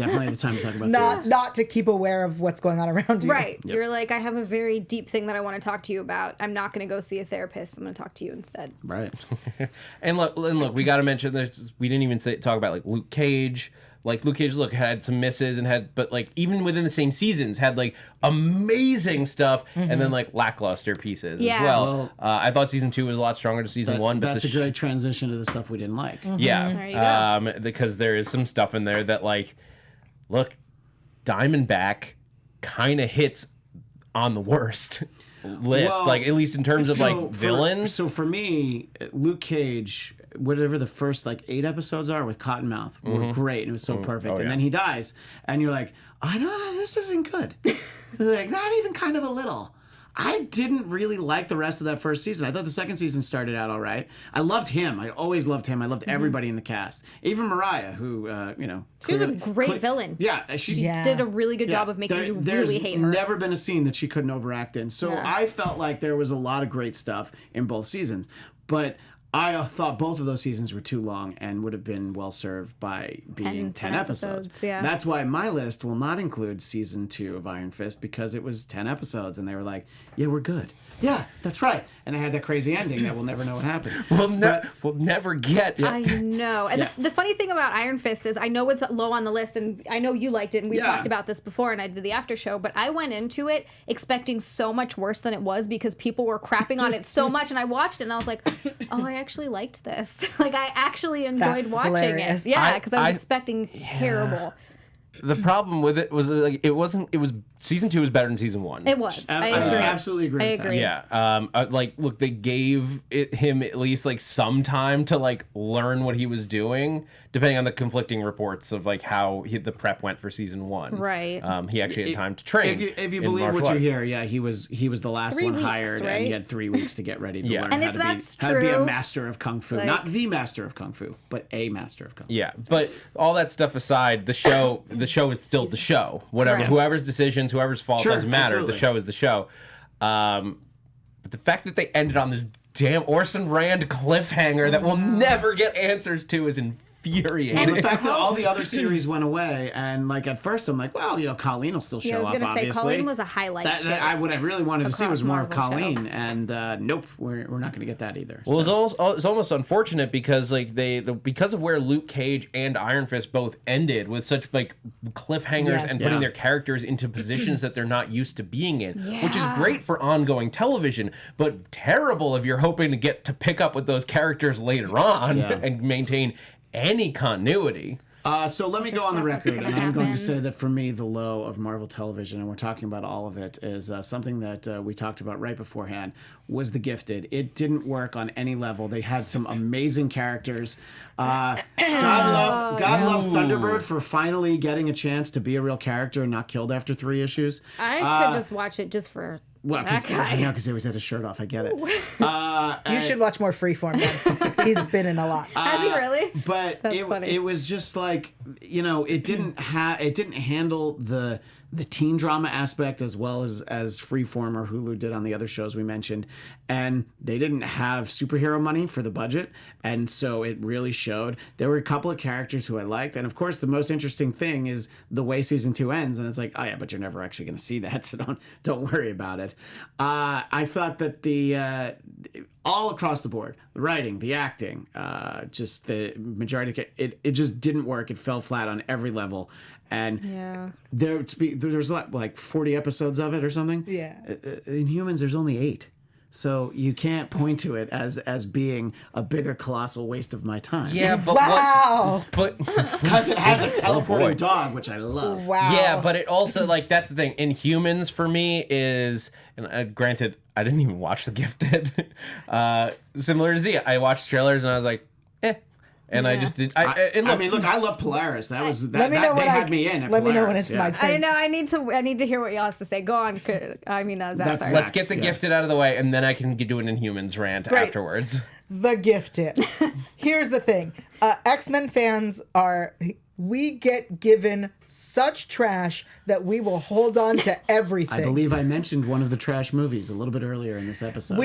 Definitely the time to talk about feelings. Not to keep aware of what's going on around you. Right. Yep. You're like, I have a very deep thing that I want to talk to you about. I'm not going to go see a therapist. I'm going to talk to you instead. Right. And look, we got to mention this. We didn't even talk about like Luke Cage. Like Luke Cage, had some misses but like even within the same seasons had like amazing stuff and then like lackluster pieces as well. I thought season 2 was a lot stronger to season 1. But that's a great transition to the stuff we didn't like. Yeah. There you go. Because there is some stuff in there that like, look, Diamondback kind of hits on the worst list, Well, like at least in terms of like villains. So for me, Luke Cage, whatever the first like 8 episodes are with Cottonmouth were great, and it was so perfect. And then he dies, and you're like, I know this isn't good. Like, not even kind of a little. I didn't really like the rest of that first season. I thought the second season started out all right. I loved him. I always loved him. I loved everybody in the cast, even Mariah, who she was a great villain. Yeah, she did a really good job of making you really hate her. There's never been a scene that she couldn't overact in. So I felt like there was a lot of great stuff in both seasons, but I thought both of those seasons were too long and would have been well served by being 10 episodes. Yeah. That's why my list will not include season 2 of Iron Fist, because it was 10 episodes and they were like, yeah, we're good. Yeah, that's right. And I had that crazy ending that we'll never know what happened. We'll never get. I know. And the funny thing about Iron Fist is I know it's low on the list, and I know you liked it, and we talked about this before, and I did the after show, but I went into it expecting so much worse than it was because people were crapping on it so much, and I watched it, and I was like, oh, I actually liked this. Like, I actually enjoyed watching hilarious. it. Yeah, because I was expecting terrible. The problem with it was like it was season 2 was better than season 1. It was. I agree. Absolutely agree. I with agree. That. Yeah. Like, look, they gave him at least like some time to like learn what he was doing, depending on the conflicting reports of like how the prep went for season 1. Right. He actually had time to train. If you believe what you hear, he was the last 3 one weeks, hired, right? and he had 3 weeks to get ready to learn And how if to that's how to be a true, master of kung fu, like- not the master of kung fu, but a master of kung fu. Yeah, but all that stuff aside, the show is still the show. Whatever, Right. whoever's decisions, whoever's fault Sure, doesn't matter. absolutely. The show is the show. But the fact that they ended on this damn Orson Rand cliffhanger that we'll never get answers to is infuriating. And the fact that all the other series went away, and like at first I'm like, well, Colleen will still show Yeah, I was up. gonna say Obviously, Colleen was a highlight. too. what I really wanted to see across was more of Marvel show. Colleen, and nope, we're not going to get that either. Well, so. it's almost unfortunate because like because of where Luke Cage and Iron Fist both ended with such like cliffhangers Yes. and putting Yeah. their characters into positions that they're not used to being in, which is Yeah. great for ongoing television, but terrible if you're hoping to get to pick up with those characters later on Yeah. and maintain any continuity. So let me go on the not record, gonna and I'm going to happen. say that for me, the low of Marvel television, and we're talking about all of it, is something that we talked about right beforehand, was The Gifted. It didn't work on any level. They had some amazing characters. God love Thunderbird for finally getting a chance to be a real character and not killed after 3 issues. I could just watch it just for Well, that guy. because he always had his shirt off. I get it. You should watch more Freeform then. He's been in a lot. Has he really? But funny. it was just like, it didn't handle the teen drama aspect as well as Freeform or Hulu did on the other shows we mentioned, and they didn't have superhero money for the budget, and so it really showed. There were a couple of characters who I liked, and of course the most interesting thing is the way season 2 ends, and it's like, oh yeah, but you're never actually going to see that, so don't worry about it. I thought that the all across the board, the writing, the acting, just the majority, it just didn't work. It fell flat on every level. And Yeah. there's like 40 episodes of it or something. Yeah. In Humans, there's only 8. So you can't point to it as being a bigger colossal waste of my time. Yeah, but Wow. Because it has a teleporting boy. dog, which I love. Wow. Yeah, but it also, like, that's the thing. Inhumans, for me, is... And granted, I didn't even watch The Gifted. Similar to Xia, I watched trailers and I was like, eh. And I just did... Look, I love Polaris. That was... Let me know when they had me in at Let me know when Polaris, it's my I turn. know. I need to hear what y'all has to say. Go on. I mean, Zach, That's- sorry. Let's get The Yeah. Gifted out of the way, and then I can do an Inhumans rant Great. afterwards. The Gifted. Here's the thing. X-Men fans are We get given such trash that we will hold on to everything. I believe I mentioned one of the trash movies a little bit earlier in this episode.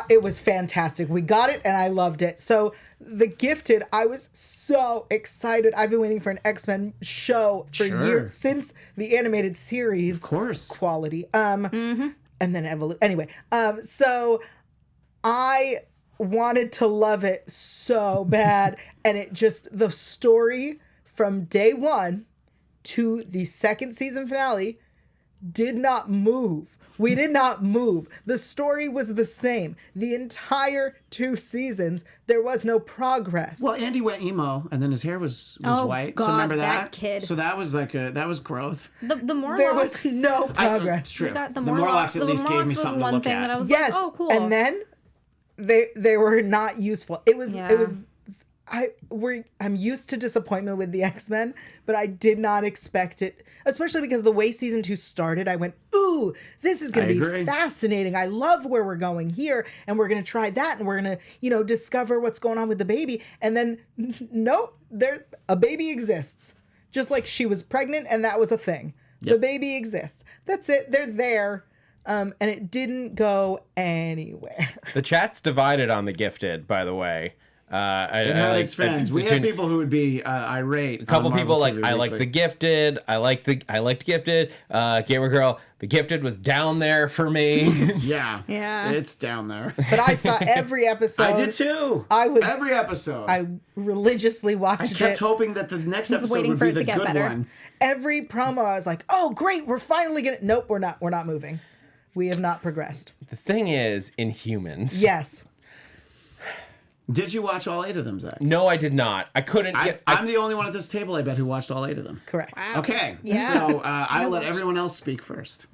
It was fantastic. We got it and I loved it. So The Gifted, I was so excited. I've been waiting for an X-Men show for years, since the animated series. Of course. Quality. And then anyway, so I wanted to love it so bad, and it just, the story from day one to the second season finale did not move. We did not move. The story was the same. The entire 2 seasons, there was no progress. Well, Andy went emo, and then his hair was white. God, so remember that kid. So that was that was growth. The Morlocks. There was no progress. It's true. The Morlocks at least gave me something to look thing at. that I was Yes, like, oh, cool. and then they were not useful. It was I'm used to disappointment with the X-Men, but I did not expect it, especially because the way season 2 started, I went, ooh, this is going to be fascinating. I love where we're going here, and we're going to try that, and we're going to, discover what's going on with the baby. And then, nope, a baby exists. Just like she was pregnant, and that was a thing. Yep. The baby exists. That's it. They're there. And it didn't go anywhere. The chat's divided on The Gifted, by the way. It had fans. We had people who would be irate. A couple people like, I like The Gifted. I liked Gifted. Gamer Girl, The Gifted was down there for me. Yeah. Yeah. It's down there. But I saw every episode. I did too. Every episode. I religiously watched it. I kept hoping that the next episode would be the good one. Every promo, I was like, oh, great, we're finally going to... Nope, we're not. We're not moving. We have not progressed. The thing is, Inhumans. Yes. Did you watch all 8 of them, Zach? No, I did not. I couldn't get... I'm the only one at this table, I bet, who watched all 8 of them. Correct. Wow. Okay. Yeah. So I'll let everyone else speak first.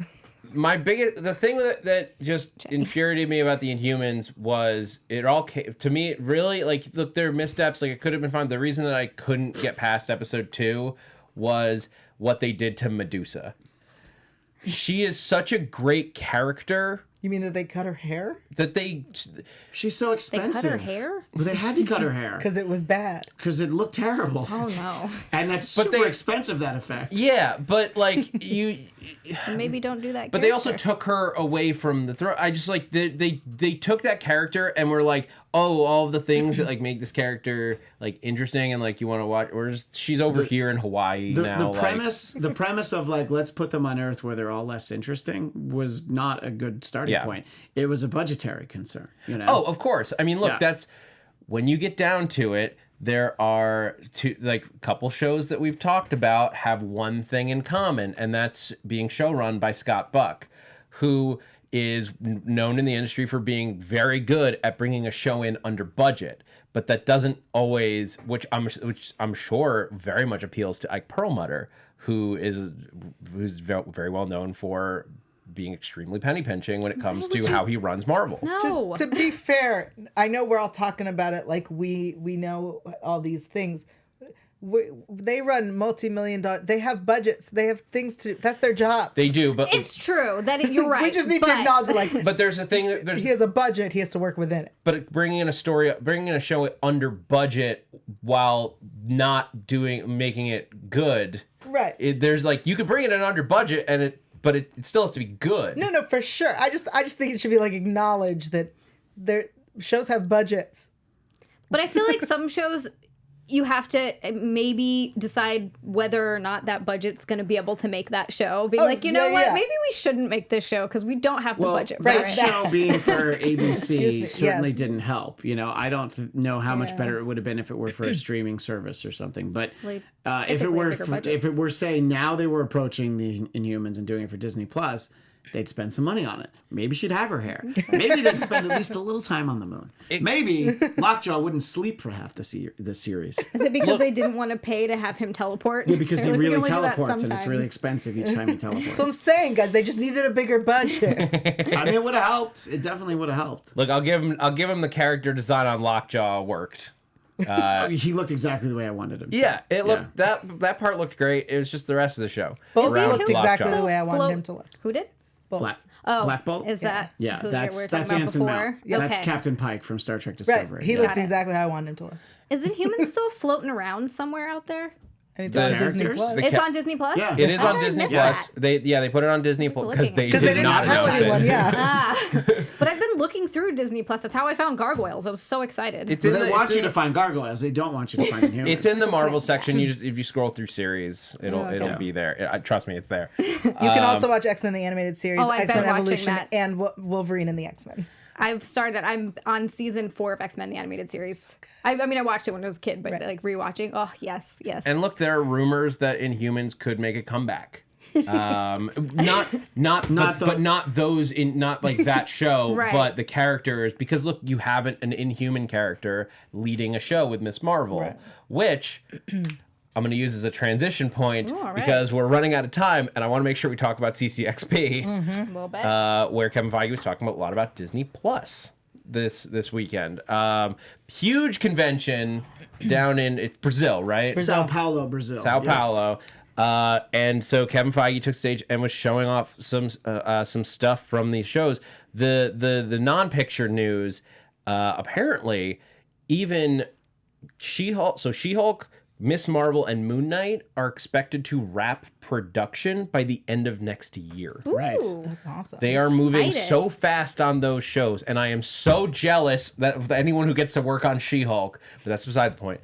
The thing that just infuriated me about the Inhumans was it all came, to me, it really, look, there are missteps, it could have been fine. The reason that I couldn't get past episode 2 was what they did to Medusa. She is such a great character. You mean that they cut her hair? She's so expensive. They cut her hair? Well, they had to cut her hair. Because it was bad. Because it looked terrible. Oh, no. And that's super expensive, that effect. Yeah, but, you... Maybe don't do that. But they also took her away from the throne. I just, they took that character and were like, oh, all of the things that, make this character, interesting and, you want to watch... Or she's over here in Hawaii now. The premise of, let's put them on Earth where they're all less interesting was not a good starting point. It was a budgetary concern, Oh, of course. I mean, look, that's... When you get down to it, there are a couple shows that we've talked about have one thing in common, and that's being showrun by Scott Buck, who is known in the industry for being very good at bringing a show in under budget. But that doesn't always, which I'm sure very much appeals to Ike Perlmutter, who's very well known for being extremely penny pinching when it comes to how he runs Marvel. No. Just to be fair, I know we're all talking about it like we know all these things. They run multi-million-dollar. They have budgets. They have things to do. That's their job. They do, but it's true that you're right. We just need to acknowledge, But there's a thing. He has a budget. He has to work within it. But bringing in a show under budget while not making it good. Right. There's you could bring it in under budget but it still has to be good. No, for sure. I just think it should be acknowledged that their shows have budgets. But I feel like some shows you have to maybe decide whether or not that budget's going to be able to make that show. Being what? Maybe we shouldn't make this show because we don't have the budget for it. That show being for ABC certainly didn't help. I don't know how much better it would have been if it were for a streaming service or something. But if it were, say, now they were approaching the Inhumans and doing it for Disney Plus, they'd spend some money on it. Maybe she'd have her hair. Maybe they'd spend at least a little time on the moon. Maybe Lockjaw wouldn't sleep for half the series. Is it because they didn't want to pay to have him teleport? Yeah, because he really teleports and it's really expensive each time he teleports. So I'm saying, guys, they just needed a bigger budget. I mean, it would have helped. It definitely would have helped. Look, I'll give him the character design on Lockjaw worked. He looked exactly the way I wanted him to. Yeah, it looked that part looked great. It was just the rest of the show. Both looked exactly the way I wanted him to look. Who did? Black Bolt? Is that who that's we were talking Anson about Mount. before? That's Captain Pike from Star Trek Discovery. Right. He looked exactly how I wanted him to look. Is Inhumans still floating around somewhere out there? And it's on Disney characters? Plus. It's on Disney Plus? Yeah. It is How on did I Disney miss Plus. that? They put it on Disney Plus because they Because they did didn't not tell announce anyone. it. Yeah. But I've been looking through Disney Plus. That's how I found Gargoyles. I was so excited. It's So in they the, want it's you in to the- find gargoyles. They don't want you to find Inhumans. It's in the Marvel section. You just, if you scroll through series, it'll be there. Trust me, it's there. You can also watch X-Men the Animated Series, Oh, I've been X-Men watching Evolution, that. and Wolverine and the X-Men. I'm on season 4 of X-Men the Animated Series. I mean, I watched it when I was a kid, but like rewatching, oh yes. And look, there are rumors that Inhumans could make a comeback. Not those in not like that show, Right. but the characters. Because look, you have an Inhuman character leading a show with Miss Marvel, which I'm going to use as a transition point because we're running out of time, and I want to make sure we talk about CCXP, a little bit. where Kevin Feige was talking a lot about Disney Plus this weekend. Huge convention down in Brazil, right? Sao Paulo, Brazil. Sao Paulo. And so Kevin Feige took stage and was showing off some stuff from these shows. The non-picture news, apparently, even She-Hulk. So She-Hulk, Miss Marvel, and Moon Knight are expected to wrap production by the end of next year. Right. That's awesome. They are moving Excited. so fast on those shows, and I am so jealous that of anyone who gets to work on She-Hulk. But that's beside the point.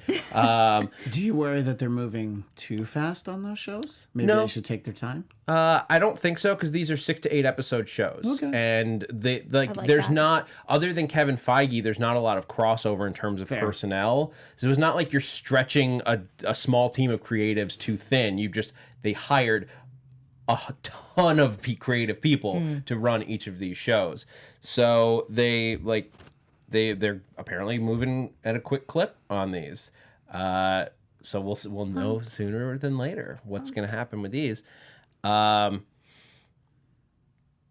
Do you worry that they're moving too fast on those shows? Maybe No. they should take their time. I don't think so, because these are 6 to 8 episode shows, and there's that. not, other than Kevin Feige, there's not a lot of crossover in terms of personnel. So it's not like you're stretching a small team of creatives too thin. They hired a ton of creative people to run each of these shows. So they're apparently moving at a quick clip on these. So we'll know sooner than later what's going to happen with these.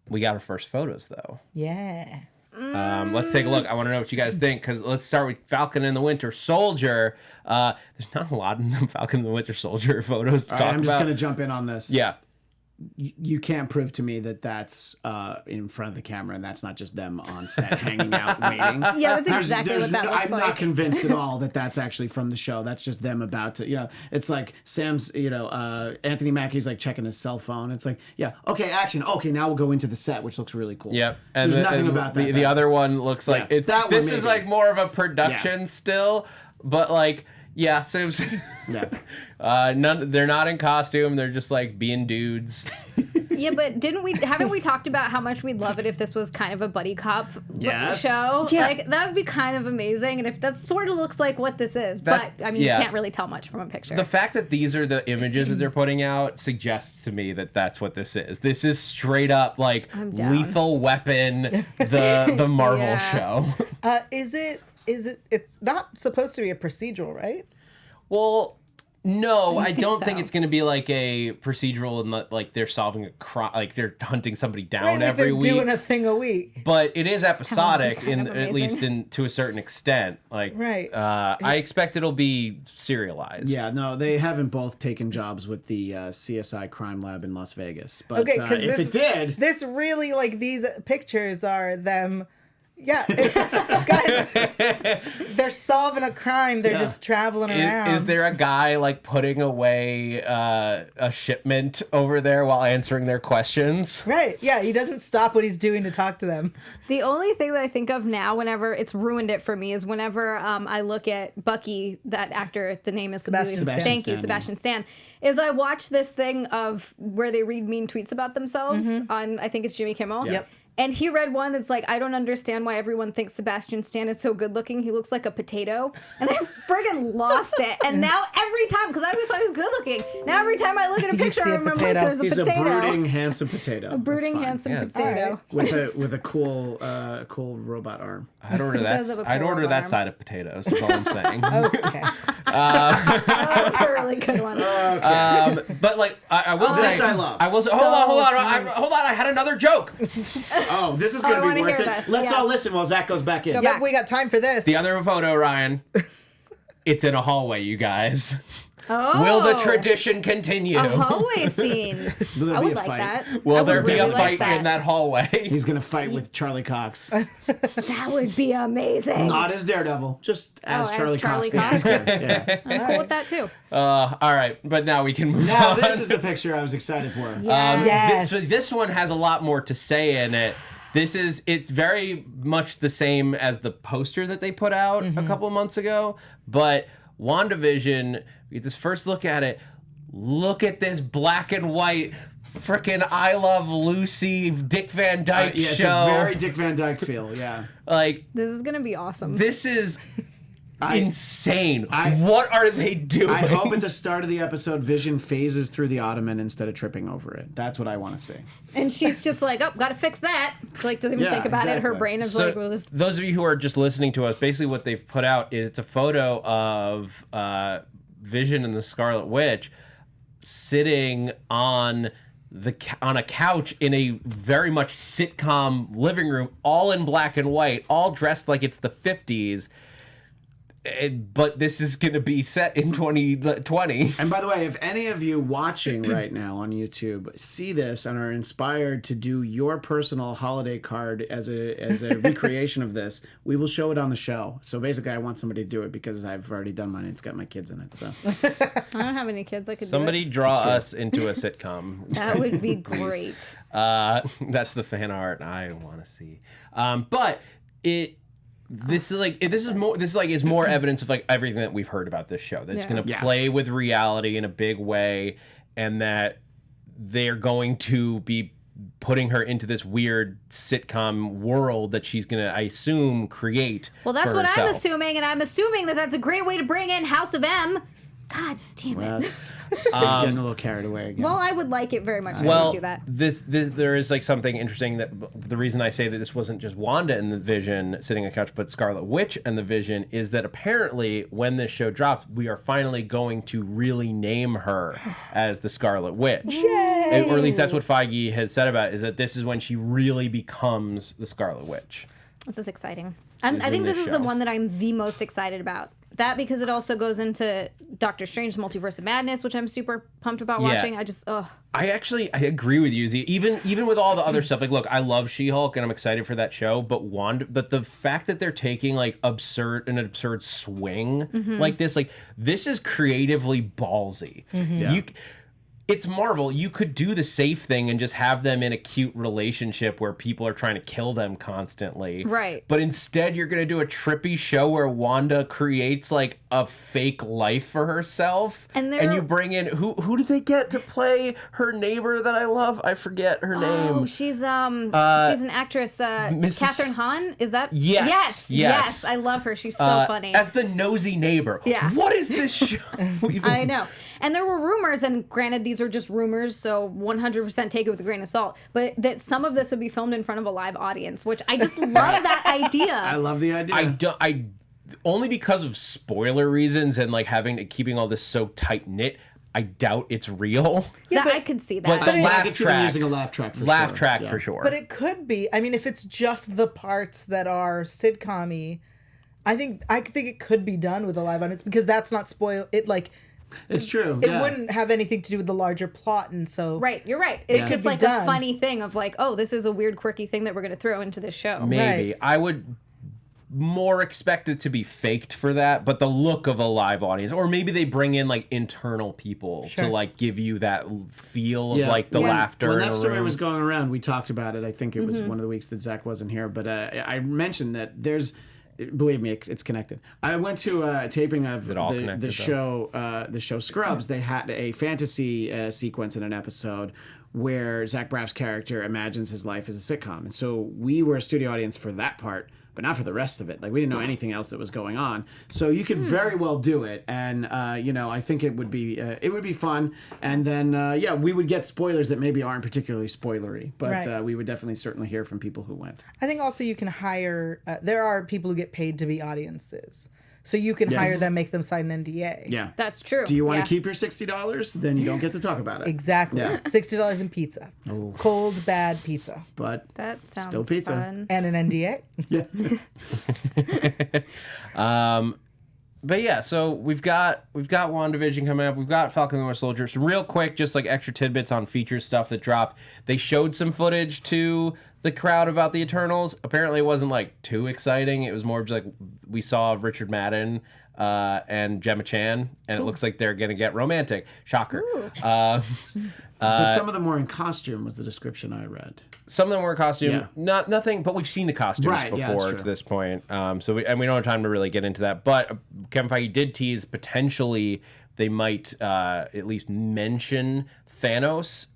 We got our first photos though. Yeah. Let's take a look. I want to know what you guys think, because let's start with Falcon and the Winter Soldier. There's not a lot in the Falcon and the Winter Soldier photos to talk about. I'm just going to jump in on this. Yeah. You can't prove to me that that's in front of the camera and that's not just them on set hanging out waiting. Yeah, that's exactly what that looks I'm like. not convinced at all that that's actually from the show. That's just them about to, it's like Sam's, Anthony Mackie's like checking his cell phone. It's like, yeah, okay, action. Okay, now we'll go into the set, which looks really cool. Yep. There's nothing about that. The other one looks like Yeah, it's that one this is maybe. like more of a production still, but like Sam's Yeah. they're not in costume, they're just like being dudes. Yeah, but haven't we talked about how much we'd love it if this was kind of a buddy cop Yes. show? Yeah. Like, that would be kind of amazing, and if that sort of looks like what this is. That- but, I mean, yeah. you can't really tell much from a picture. The fact that these are the images that they're putting out suggests to me that that's what this is. This is straight up like down. Lethal Weapon, the Marvel Yeah. show. It's not supposed to be a procedural, right? Well, no, I think don't think so. it's going to be like a procedural and like they're solving a crime, like they're hunting somebody down Right, like every they're week. doing a thing a week. But it is episodic, kind of at least amazing. to a certain extent. Like, Right. I expect it'll be serialized. Yeah, no, they haven't both taken jobs with the CSI crime lab in Las Vegas. But Okay, because if it did, this really like these pictures are them. Yeah, it's guys. They're solving a crime. They're just traveling around. Is there a guy like putting away a shipment over there while answering their questions? Right? Yeah, he doesn't stop what he's doing to talk to them. The only thing that I think of now, whenever it's ruined it for me, is whenever I look at Bucky, that actor, the name is Sebastian completely- Stan. Thank you, Sebastian Stan. Is I watch this thing of where they read mean tweets about themselves on, I think it's Jimmy Kimmel. Yep. And he read one that's like, I don't understand why everyone thinks Sebastian Stan is so good looking. He looks like a potato. And I friggin' lost it. And now every time, because I always thought he was good looking, now every time I look at a picture, see I a remember like, potato. there's a he's potato. a brooding, handsome potato. A brooding, That's fine. handsome Yeah. potato. with a cool robot arm. I'd order does have a I'd cool order that arm. side of potatoes. Is all I'm saying. Okay. That was a really good one. But like I will say, This I love. I will say. Hold on. Hold on. I had another joke. Oh, this is I going to wanna be worth hear it. this, Let's yes. all listen while Zach goes back in. Yep, we got time for this. The other photo, Ryan. It's in a hallway, you guys. Will the tradition continue? A hallway scene. I would like that. Will I there would be really a like fight in that hallway? He's going to fight with Charlie Cox. That would be amazing. Not as Daredevil, just as as Charlie Charlie Cox. Cox? Yeah. I'm cool with that too. All right, but now we can move Now on. this is the picture I was excited for. Yes. This one has a lot more to say in it. It's very much the same as the poster that they put out a couple months ago, but WandaVision, we get this first look at it. Look at this black and white frickin' I Love Lucy Dick Van Dyke Yeah, it's show. a very Dick Van Dyke feel, yeah. Like, This is gonna be awesome. this is insane. What are they doing? I hope at the start of the episode, Vision phases through the ottoman instead of tripping over it. That's what I want to see. And she's just like, oh, gotta fix that. She, like, doesn't even Yeah, think about it. Her exactly. brain is So, like, well, this. those of you who are just listening to us, basically what they've put out is it's a photo of Vision and the Scarlet Witch sitting on a couch in a very much sitcom living room, all in black and white, all dressed like it's the 50s. But this is going to be set in 2020. And by the way, if any of you watching right now on YouTube see this and are inspired to do your personal holiday card as a recreation of this, we will show it on the show. So basically, I want somebody to do it because I've already done mine. It's got my kids in it. So I don't have any kids. I could Somebody do it. draw us into a sitcom. That would be great. That's the fan art I want to see. But this is more evidence of like everything that we've heard about this show. That it's going to play with reality in a big way, and that they're going to be putting her into this weird sitcom world that she's going to, I assume, create. Well, that's for what herself. I'm assuming, and I'm assuming that that's a great way to bring in House of M. God damn it. that's getting a little carried away again. Well, I would like it very much to Well, do that. this there is like something interesting that the reason I say that this wasn't just Wanda and the Vision sitting on the couch, but Scarlet Witch and the Vision is that apparently when this show drops, we are finally going to really name her as the Scarlet Witch. Yay! Or at least that's what Feige has said about it, is that this is when she really becomes the Scarlet Witch. This is exciting. I think this is show. the one that I'm the most excited about. That because it also goes into Doctor Strange's Multiverse of Madness, which I'm super pumped about watching. I agree with you, Z. Even with all the other stuff, like, look, I love She-Hulk and I'm excited for that show, but the fact that they're taking like an absurd swing like this is creatively ballsy. It's Marvel. You could do the safe thing and just have them in a cute relationship where people are trying to kill them constantly. Right. But instead, you're going to do a trippy show where Wanda creates like a fake life for herself. And you bring in who did they get to play her neighbor that I love? I forget her name. Oh, she's an actress. Catherine Hahn. Is that? Yes. I love her. She's so funny. As the nosy neighbor. Yeah. What is this show? I know. And there were rumors, and granted, these are just rumors, so 100% take it with a grain of salt, but that some of this would be filmed in front of a live audience, which I just love that idea. I love the idea. I only because of spoiler reasons and like keeping all this so tight knit. I doubt it's real. Yeah, I could see that. But the I could see them using a laugh track for sure. But it could be. I mean, if it's just the parts that are sitcom-y, I think it could be done with a live audience because that's not spoil. It's true. It wouldn't have anything to do with the larger plot, and so Right, you're right. It's just like done. a funny thing of like, oh, this is a weird, quirky thing that we're going to throw into this show. Maybe. Right. I would more expect it to be faked for that, but the look of a live audience, or maybe they bring in like internal people to like give you that feel of like the laughter. When in that a story room. was going around, we talked about it. I think it was one of the weeks that Zach wasn't here, but I mentioned that there's. Believe me, it's connected. I went to a taping of the show Scrubs. They had a fantasy sequence in an episode where Zach Braff's character imagines his life as a sitcom, and so we were a studio audience for that part, but not for the rest of it. Like we didn't know anything else that was going on. So you could very well do it, and I think it would be fun. And then we would get spoilers that maybe aren't particularly spoilery, but we would certainly hear from people who went. I think also you can hire. There are people who get paid to be audiences, so you can hire them, make them sign an NDA. Yeah, That's true. Do you want to keep your $60? Then you don't get to talk about it. Exactly. Yeah. $60 in pizza. Oh. Cold, bad pizza. But That sounds still pizza. fun. And an NDA. Yeah. But yeah, so we've got WandaVision coming up. We've got Falcon and the Winter Soldier. So real quick, just like extra tidbits on feature stuff that dropped. They showed some footage to the crowd about the Eternals. Apparently, it wasn't like too exciting. It was more just like we saw Richard Madden and Gemma Chan, and it looks like they're gonna get romantic. Shocker. But some of them were in costume, was the description I read. Some of them were in costume. Yeah. Nothing, but we've seen the costumes before to this point. So we don't have time to really get into that. But Kevin Feige did tease potentially they might at least mention Thanos'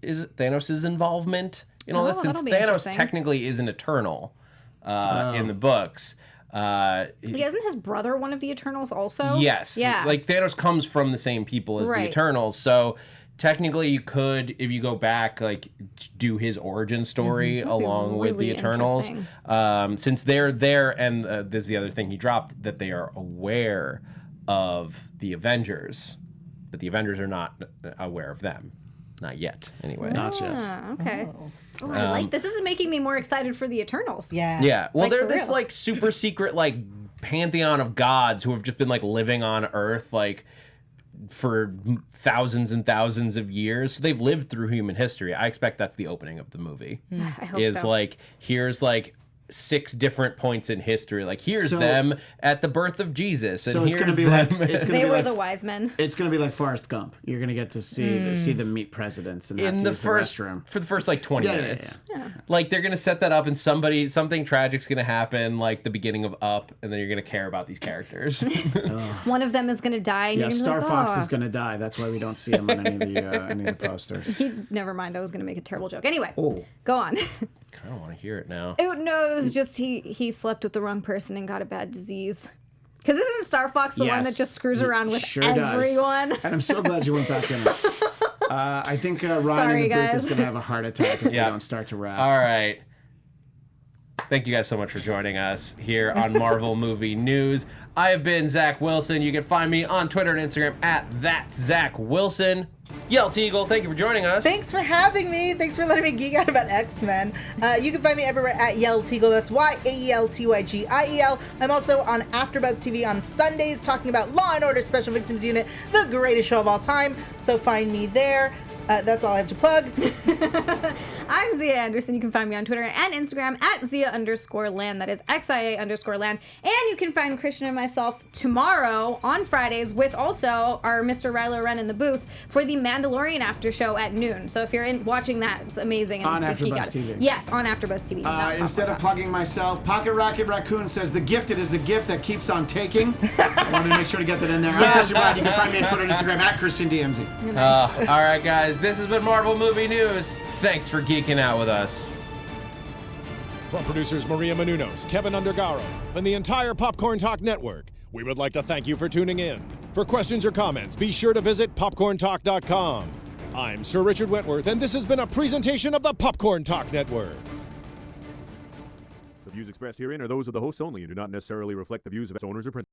involvement in all this, since Thanos technically is an Eternal in the books. Isn't his brother one of the Eternals also? Yes. Yeah. Like Thanos comes from the same people as the Eternals, so technically you could, if you go back, like do his origin story along with the Eternals, since they're there. And this is the other thing he dropped, that they are aware of the Avengers, but the Avengers are not aware of them. Not yet, anyway. Not yet. Okay. Oh, I like this. This is making me more excited for the Eternals. Yeah. Yeah. Well, Like, they're for this real. like super secret like pantheon of gods who have just been like living on Earth like for thousands and thousands of years. So they've lived through human history. I expect that's the opening of the movie. I hope Is so. like, here's like 6 different points in history. Like, here's them at the birth of Jesus, and So it's here's going to be them. like They were the wise men. It's going to be like Forrest Gump. You're going to get to see them meet presidents and have in to the use first the restroom. for the first like 20 Yeah, minutes. yeah. Like they're gonna set that up, and something tragic's gonna happen, like the beginning of Up, and then you're gonna care about these characters. One of them is going to die. And Yeah, you're gonna Star be like, Fox "Oh." is going to die. That's why we don't see him on any of the posters. Never mind. I was going to make a terrible joke. Anyway, Oh. go on. I don't want to hear it now. Oh, no, it was just he slept with the wrong person and got a bad disease. Because isn't Star Fox the one that just screws around with Sure everyone? does. And I'm so glad you went back in it. I think Ryan Sorry, in the booth guys. is going to have a heart attack if we don't start to wrap. All right. Thank you guys so much for joining us here on Marvel Movie News. I have been Zach Wilson. You can find me on Twitter and Instagram at @ThatZachWilson. Yael Tygiel, thank you for joining us. Thanks for having me. Thanks for letting me geek out about X-Men. You can find me everywhere at Yael Tygiel. That's YAELTYGIEL. I'm also on AfterBuzz TV on Sundays talking about Law & Order Special Victims Unit, the greatest show of all time. So find me there. That's all I have to plug. I'm Xia Anderson. You can find me on Twitter and Instagram at Xia_land. That is XIA_land. And you can find Christian and myself tomorrow on Fridays with also our Mr. Rylo Ren in the booth for the Mandalorian after show at noon. So if you're watching that, it's amazing. On AfterBuzz TV. Yes, on AfterBuzz TV. Instead of plugging myself, Pocket Rocket Raccoon says the gifted is the gift that keeps on taking. I wanted to make sure to get that in there. I'm Christian Bladt. You can find me on Twitter and Instagram at ChristianDMZ. All right, guys. This has been Marvel Movie News. Thanks for geeking out with us. From producers Maria Menounos, Kevin Undergaro, and the entire Popcorn Talk Network, we would like to thank you for tuning in. For questions or comments, be sure to visit popcorntalk.com. I'm Sir Richard Wentworth, and this has been a presentation of the Popcorn Talk Network. The views expressed herein are those of the hosts only and do not necessarily reflect the views of its owners or principals.